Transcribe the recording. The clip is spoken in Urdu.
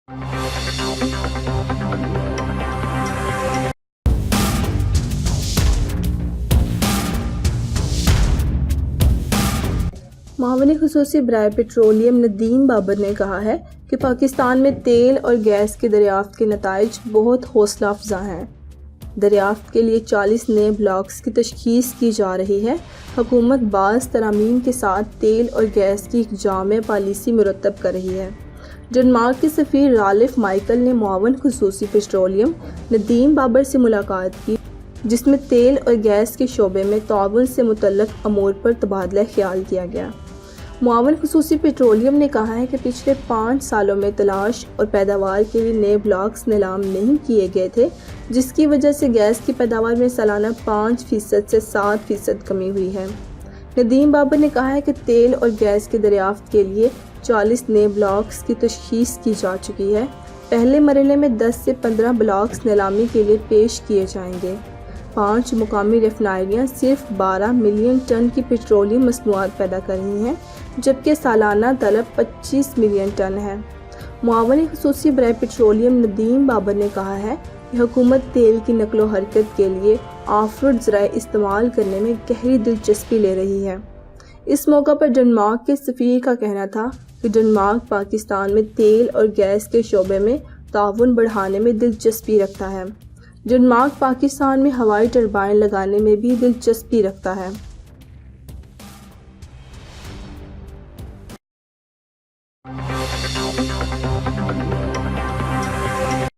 معاون خصوصی برائے پیٹرولیم ندیم بابر نے کہا ہے کہ پاکستان میں تیل اور گیس کے دریافت کے نتائج بہت حوصلہ افزا ہیں۔ دریافت کے لیے 40 نئے بلاکس کی تشخیص کی جا رہی ہے۔ حکومت بعض ترامیم کے ساتھ تیل اور گیس کی ایک جامع پالیسی مرتب کر رہی ہے۔ ڈنمارک کے سفیر رالف مائیکل نے معاون خصوصی پیٹرولیم ندیم بابر سے ملاقات کی، جس میں تیل اور گیس کے شعبے میں تعاون سے متعلق امور پر تبادلہ خیال کیا گیا۔ معاون خصوصی پیٹرولیم نے کہا ہے کہ پچھلے 5 سالوں میں تلاش اور پیداوار کے لیے نئے بلاکس نیلام نہیں کیے گئے تھے، جس کی وجہ سے گیس کی پیداوار میں سالانہ 5% سے 7% کمی ہوئی ہے۔ ندیم بابر نے کہا ہے کہ تیل اور گیس کے دریافت کے لیے 40 نئے بلاکس کی تشخیص کی جا چکی ہے۔ پہلے مرحلے میں 10 سے 15 بلاکس نیلامی کے لیے پیش کیے جائیں گے۔ 5 مقامی ریفائنریاں صرف 12 ملین ٹن کی پیٹرولیم مصنوعات پیدا کر رہی ہیں، جبکہ سالانہ طلب 25 ملین ٹن ہے۔ معاون خصوصی برائے پیٹرولیم ندیم بابر نے کہا ہے کہ حکومت تیل کی نقل و حرکت کے لیے آف روڈ ذرائع استعمال کرنے میں گہری دلچسپی لے رہی ہے۔ اس موقع پر ڈنمارک کے سفیر کا کہنا تھا کہ ڈنمارک پاکستان میں تیل اور گیس کے شعبے میں تعاون بڑھانے میں دلچسپی رکھتا ہے۔ ڈنمارک پاکستان میں ہوائی ٹربائن لگانے میں بھی دلچسپی رکھتا ہے۔